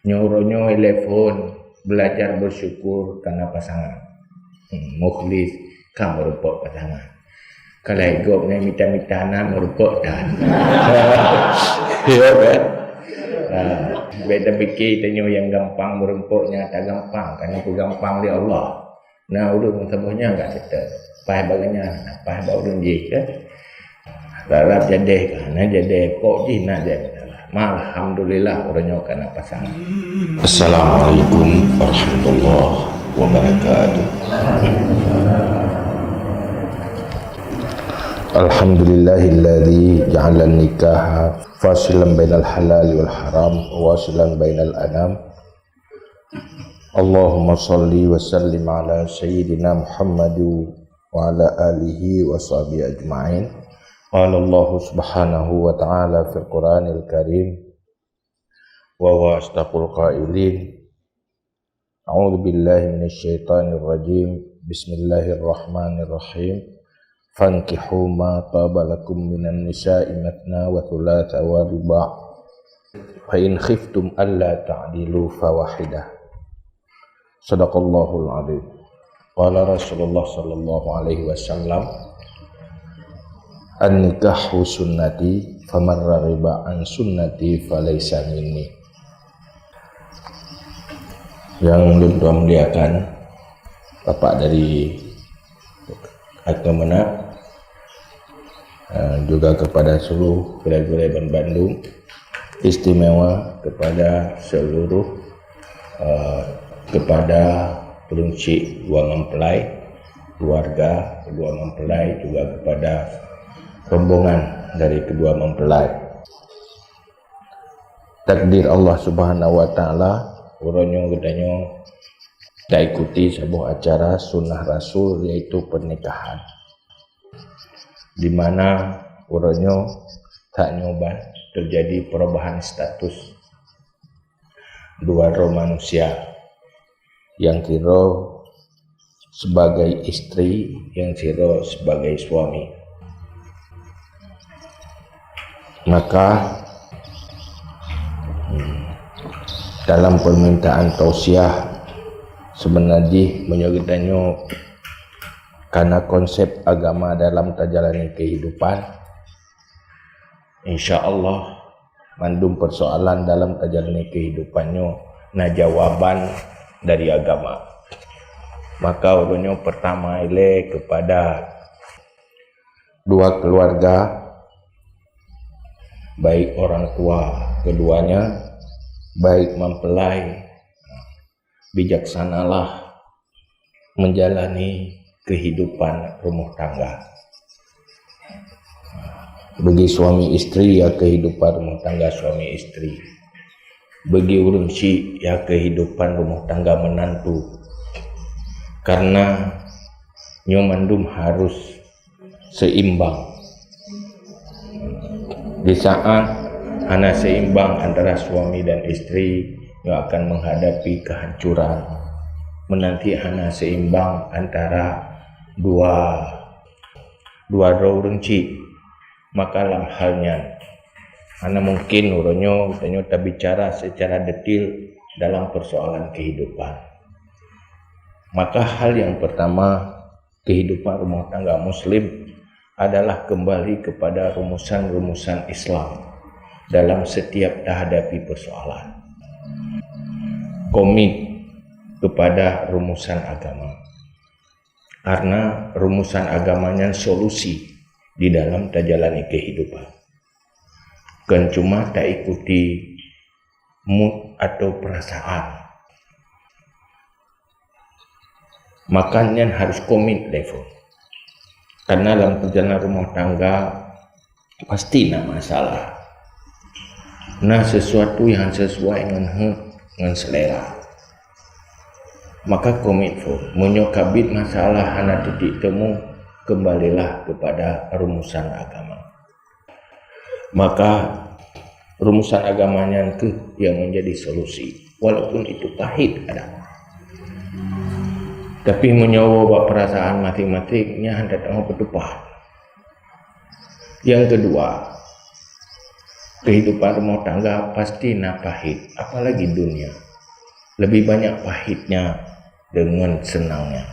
Nyuruhnya telepon belajar bersyukur karena pasangan. Mukhlis kan merupakan pasangan. Kalau hidupnya minta-minta merupakan dan. Ya kan? Beda fikir tanya yang gampang merumpuknya tak gampang. Karena aku gampang dia Allah. Nah udah semuanya enggak kita. Pai baganya, pai bau runji kan. Larap jadi kan, jadi kok jina jadi. Alhamdulillah orangnya kena pasangan. Assalamualaikum warahmatullahi wabarakatuh. Alhamdulillahilladzi ja'ala nikaha fasilan bainal halal wal haram wasilan bainal anam. Allahumma salli wa sallim ala sayyidina Muhammadu wa ala alihi wa sahbihi ajma'in. Qala Allah subhanahu wa ta'ala fil Qur'anil Karim wa huwa asdaqul qailin. A'udzu billahi minasy syaithanir rajim. Bismillahirrahmanirrahim. Fankihu ma taba lakum minan nisa'i matna wa thulatha wa ruba'. Fa in khiftum alla ta'dilu fawahidah. Shadaqallahul adzim. Qala Rasulullah sallallahu alaihi wasallam, an-nikahu sunnati faman raghiba an sunnati falaysa minni. Yang muliakan Bapak dari Agama juga kepada seluruh wilayah Bandung, istimewa kepada seluruh kepada peruncik dua mempelai, keluarga kedua mempelai, juga kepada rombongan dari kedua mempelai. Takdir Allah Subhanahu wa taala uronyo gedanyo kita ikuti sebuah acara sunnah Rasul, yaitu pernikahan, di mana uronyo tak nyoba terjadi perubahan status dua roh manusia, yang kira sebagai istri, yang kira sebagai suami. Maka dalam permintaan tausiah sebenarnya menyogitannya karena konsep agama dalam tajalani kehidupan, insya Allah mandum persoalan dalam tajalani kehidupannya na jawaban dari agama. Maka urunnya pertama ile kepada dua keluarga, baik orang tua keduanya, baik mempelai, bijaksanalah menjalani kehidupan rumah tangga. Bagi suami istri ya kehidupan rumah tangga suami istri. Bagi urunsi ya kehidupan rumah tangga menantu. Karena nyomandum harus seimbang. Di saat hanya seimbang antara suami dan istri, yang akan menghadapi kehancuran. Menanti hanya seimbang antara dua roh renci, maka dalam halnya hanya mungkin uronyo tak bicara secara detail dalam persoalan kehidupan. Maka hal yang pertama, kehidupan rumah tangga muslim adalah kembali kepada rumusan-rumusan Islam dalam setiap hadapi persoalan. Komit kepada rumusan agama, karena rumusan agamanya solusi di dalam tajalani kehidupan. Kan cuma tak ikuti mood atau perasaan. Makanya harus komit level. Karena dalam perjalanan rumah tangga pasti ada masalah. Nah, sesuatu yang sesuai dengan selera. Maka komitmen menyokabit masalah hana titik temu, kembalilah kepada rumusan agama. Maka rumusan agamanya itu yang menjadi solusi, walaupun itu pahit ada. Tapi menyowo perasaan masing-masingnya hendak tahu berdepan. Yang kedua, kehidupan rumah tangga pasti pahit, apalagi dunia. Lebih banyak pahitnya dengan senangnya.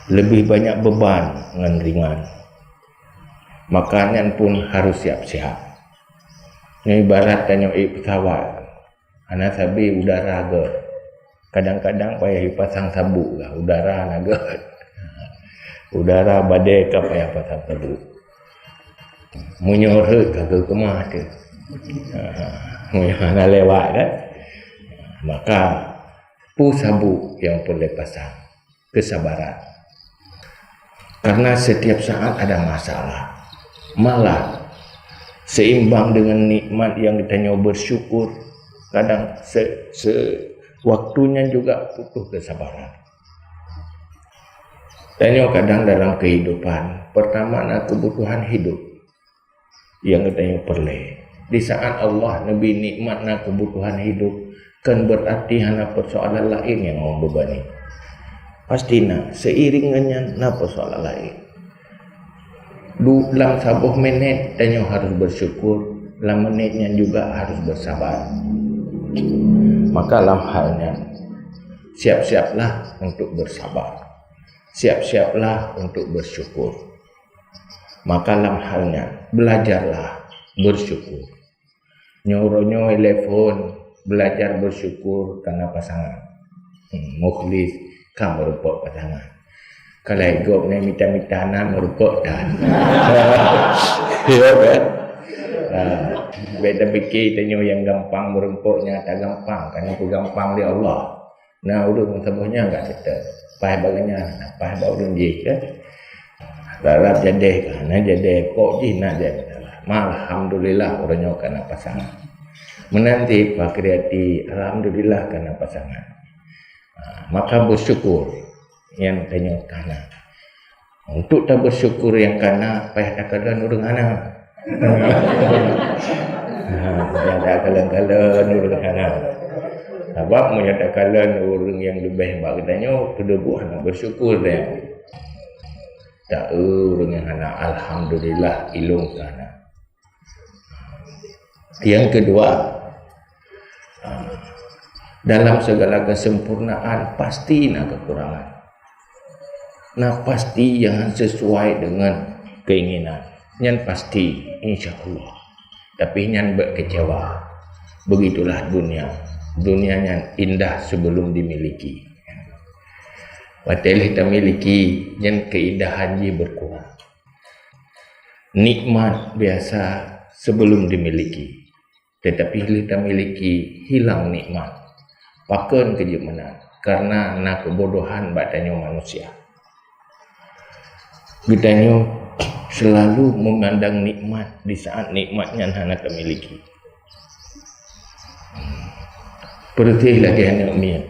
Lebih banyak beban dengan ringan. Makanan pun harus siap-siap. Ini ibarat tanya pesawat. Anak sabi udara ke. Kadang-kadang payah pasang sabuk lah. Udara naga. Udara badai ke payah pasang sabuk. Menyorot ke kemah tu. Mana lewat kan. Maka sabuk yang boleh pasang. Kesabaran. Karena setiap saat ada masalah. Malah seimbang dengan nikmat yang kita nyoba bersyukur, kadang waktunya juga butuh kesabaran. Tanya kadang dalam kehidupan, pertama kebutuhan hidup yang kita perlu. Di saat Allah Nabi nikmat kebutuhan hidup, kan berarti hanya persoalan lain yang membebani. Pastinya seiringannya persoalan lain. Dalam 10 menit tanya harus bersyukur, dalam menitnya juga harus bersabar. Maka dalam halnya siap-siaplah untuk bersabar. Siap-siaplah untuk bersyukur. Maka dalam halnya belajarlah bersyukur. Nyoro-nyoro telepon, belajar bersyukur karena pasangan. Mukhlis kamu merupakan pasangan. Kalau ikut ni minta-minta merupakan dan. Ya kan? Beda fikir tanya yang gampang merumpuknya tak gampang. Kerana aku gampang dia Allah. Nah, urut semuanya enggak kita. Pai baganya, pai baurun je kan. Darab jadi kan, jadi kok jina je. Alhamdulillah orangnya kena pasangan. Menanti Pak Kriati, alhamdulillah kena pasangan. Maka bersyukur yang tanya kana. Untuk tak bersyukur yang kana, payah tak kalan urang anak. Tak kalan-kalan urang anak. Sebab menyatakan orang yang lebih baik tanya, kedua nak bersyukur dia. Tak orang yang anak alhamdulillah ilung kana. Yang kedua, dalam segala kesempurnaan pasti nak kekurangan. Nah pasti yang sesuai dengan keinginan. Yang pasti insya-Allah. Tapi yang berkecewa. Begitulah dunia. Dunia yang indah sebelum dimiliki. Watel kita miliki yang keindahan dia berkurang. Nikmat biasa sebelum dimiliki. Tetapi kita miliki hilang nikmat. Pakan kejemenan karena nak kebodohan batanya manusia. Kita selalu memandang nikmat di saat nikmatnya hendak miliki. Pergi lagi anak mian.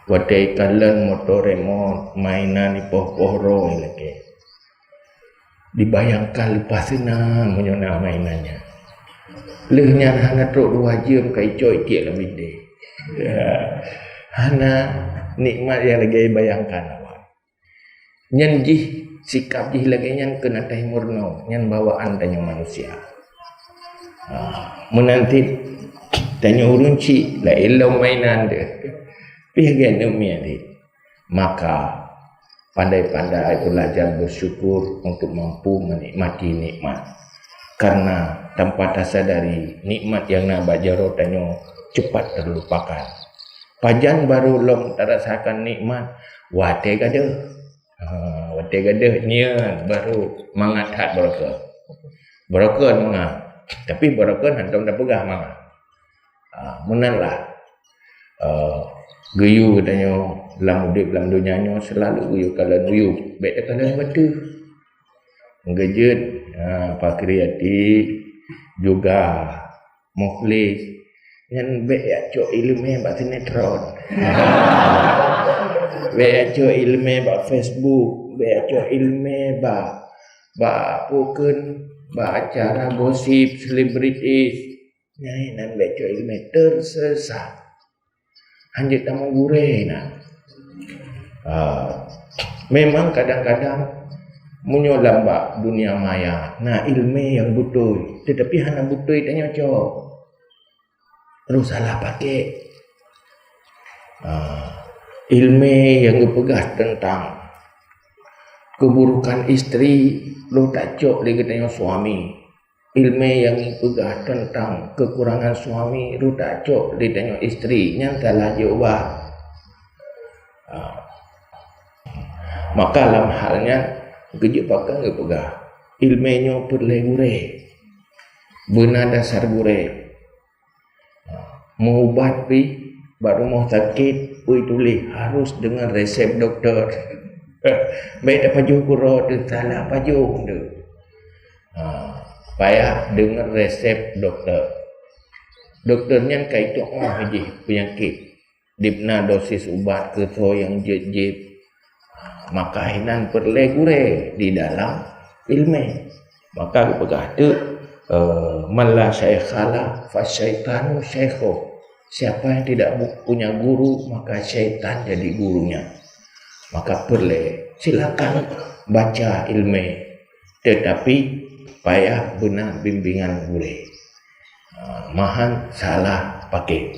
Wadai kalan motor remote mainan di poh-pohro lagi. Dibayangkan lepas senang menyona mainannya. Lehnya hana truk 2 jam kai coy tiak lebih deh. Hana nikmat yang lagi bayangkan awak. Nyan jih sikap jih lagi nyan kena teh murno, nyan bawaan tanya manusia. Menanti tanya urunci la ilau mainan dia. Pihagan umia dia. Maka pandai-pandai belajar bersyukur untuk mampu menikmati nikmat. Karena tanpa tersadari nikmat yang nak bajaro tanya cepat terlupakan. Pajan baru lom terasakan nikmat, wate gada. Wate gada nian baru mangat beraka. Beraka mangah. Tapi beraka hantam dah pegah mangah. Menanlah geyu katanya dalam hidup dalam dunianya selalu geyu kalan geyu. Baik kalan betul. Ngejut Pak Kriati juga Mukhlis yang baik cok ilmu bak sinetron. Baik cok ilmu bak Facebook, baik cok ilmu bak pukun bak acara gosip selebritis. Nyai nan baik cok ilmu tersesat. Anjir tamu gureh nak. Memang kadang-kadang Munyo lambak dunia maya. Nah ilmu yang betul. Tetapi hana betul tanya cok. Terus salah pakai. Ilmu yang dipegah tentang keburukan istri. Lo tak cok lagi tanya suami. Ilmu yang dipegah tentang kekurangan suami. Lo tak cok lagi tanya istri. Yang salah jawab. Maka dalam halnya kejip pakai ke pegah ilmunya perle benar dasar gure mau ubat pi baru mau sakit tulis harus dengan resep dokter. Baik dapat jukuro tu salah pajung tu. Payah dengan resep dokter. Dokternya kait tu haji penyakit dipna dosis ubat ke yang jejip. Maka hinan perle di dalam ilmu. Maka berkata man la syaikhala fa syaitanu syaikhu. Siapa yang tidak punya guru maka syaitan jadi gurunya. Maka perle silakan baca ilmu tetapi payah benar bimbingan guru. Mahan salah pakai.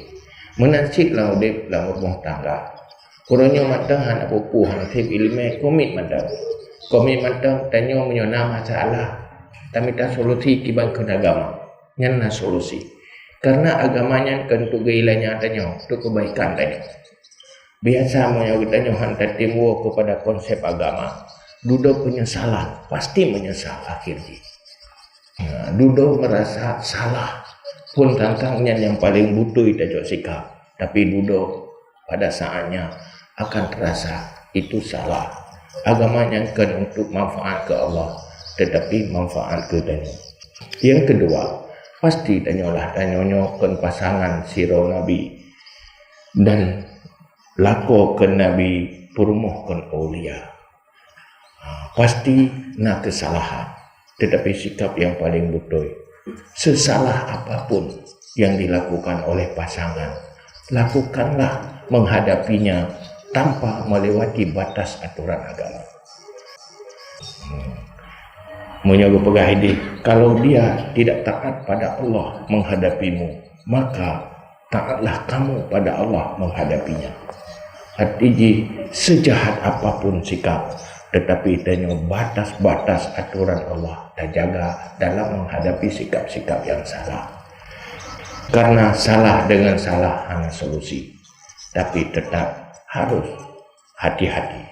Menasik laudip dalam rumah tangga. Kurangnya matang anak buku hansip ilmu komit matang. Komit matang tanya menyona masalah. Tapi tak solusi kibang ke agama. Nyana solusi. Karena agamanya kan tu gailanya tanya, tu kebaikan tanya. Biasa menyawit tanya hantar timbul kepada konsep agama. Dudo penyesalan, pasti menyesal akhirnya. Dudo merasa salah. Pun tantangnya yang paling butuh itu sikap. Tapi Dudo pada saatnya akan terasa itu salah. Agamanya kan untuk manfaat ke Allah, tetapi manfaat ke dunia. Yang kedua, pasti tanyalah kan pasangan siro Nabi dan lako ke Nabi perumuh kan aulia. Pasti nak kesalahan, tetapi sikap yang paling betul. Sesalah apapun yang dilakukan oleh pasangan, lakukanlah menghadapinya tanpa melewati batas aturan agama. Menyaga pegah ini, kalau dia tidak taat pada Allah menghadapimu, maka taatlah kamu pada Allah menghadapinya. Artinya sejahat apapun sikap, tetapi tanya batas-batas aturan Allah dan jaga dalam menghadapi sikap-sikap yang salah. Karena salah dengan salah hanya solusi, tapi tetap harus hati-hati,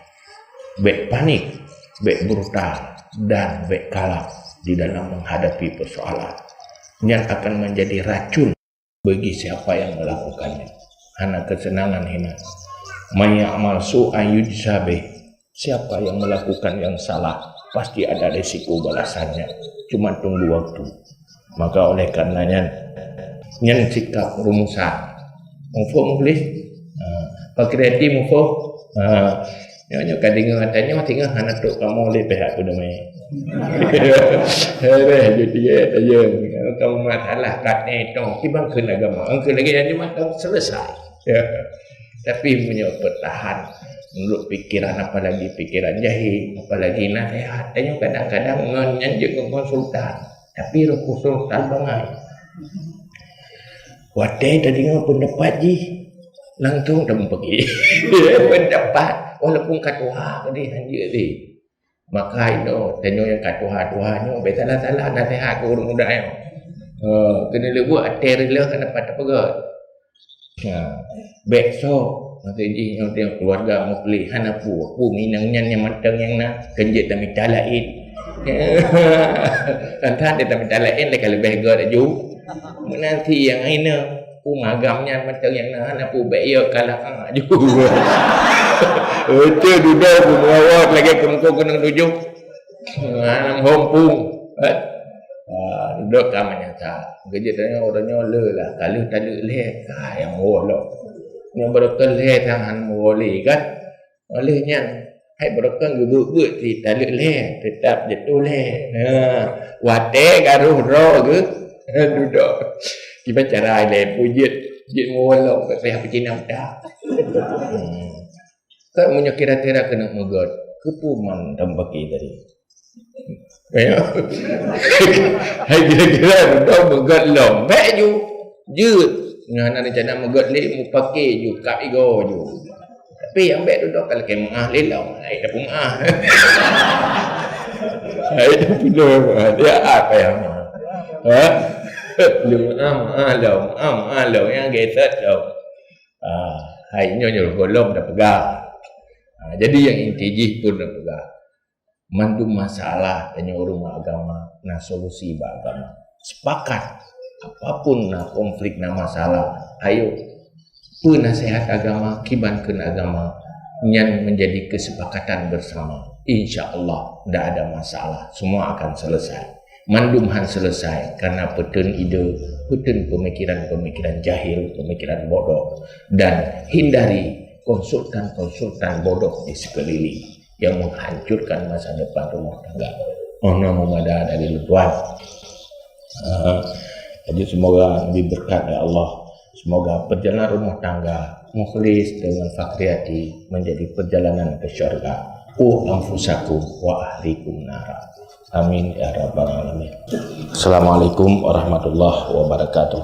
baik panik, baik brutal, dan baik kalap di dalam menghadapi persoalan yang akan menjadi racun bagi siapa yang melakukannya. Hana kesenangan hina. Mayamal su'an yujsabe. Siapa yang melakukan yang salah pasti ada risiko balasannya. Cuma tunggu waktu. Maka oleh karenanya yang sikap rumusan. Mufo boleh. Pakreati mufo. Nyonya kadang katanya tinggal anak tu kamu oleh pihak tu damai. Jadi ya kamu masalah kat itu kibang kena agama. Engkau lagi jadi macam selesai. Ya. Tapi punya bertahan menurut pikiran, apalagi pikiran jahil, apalagi nasihat. Tanya kadang-kadang menyanjung ke konsultan. Tapi roh konsultan bangai. Wadai tadi ngapa pendapat ji? Langsung dah pergi. Pendapat walaupun katuha tadi hanya tadi. Maka itu tanya yang katuha-tuhannya salah nasihat ke orang muda yang. Kena lebu aterila kena dapat pegat. Besok nanti yang keluarga mau beli hanapu minangnya yang matang yang nak kenjit dan minta lain. Kan dia tak minta lain kalau lebih gak ju. Nanti yang ini magamnya macam yang nak baik kalah juga. Itu duduk mengawat lagi kemko kena tujuh. Nang hompung. Duduk kamanya tak. Kejadiannya orangnya lelah. Kalau tak leh yang bolok. Yang berkel leh tangan boleh kan. Olehnya hai berkel gubuk si tak leh tetap jatuh leh. Wate garuh ro ke. Duduk. Kita cara leh pujit jit bolok ke pihak Cina dah. Kan punya kira-kira kena megat kepuman tambaki tadi. Ya. Hai kira-kira dah megat long. Baik ju. Jut. Ngana rencana megat le mu pakai ju kap igo ju. Tapi yang baik duduk kalau ke maah le long. Hai dah maah. Hai dah pulang. Dia apa yang maah? Ha? Lu maah long yang geset long. Hai nyonya golong dah pegang. Jadi yang intijih pun dah pegang. Mandu masalah tanya rumah agama na solusi agama sepakat apapun na konflik na masalah ayo penasehat agama kibankeun agama nyan menjadi kesepakatan bersama insyaallah tidak ada masalah semua akan selesai mandumhan selesai karena petun ide petun pemikiran jahil pemikiran bodoh dan hindari konsultan bodoh di sekeliling yang menghancurkan masa depan rumah tangga. Ono mumada dari Tuhan. Jadi semoga diberkat ya Allah. Semoga perjalanan rumah tangga mukhlis dengan fakriyati menjadi perjalanan ke syurga. Anfusakum wa ahlikum nara. Amin ya rabbal alamin. Assalamualaikum warahmatullahi wabarakatuh.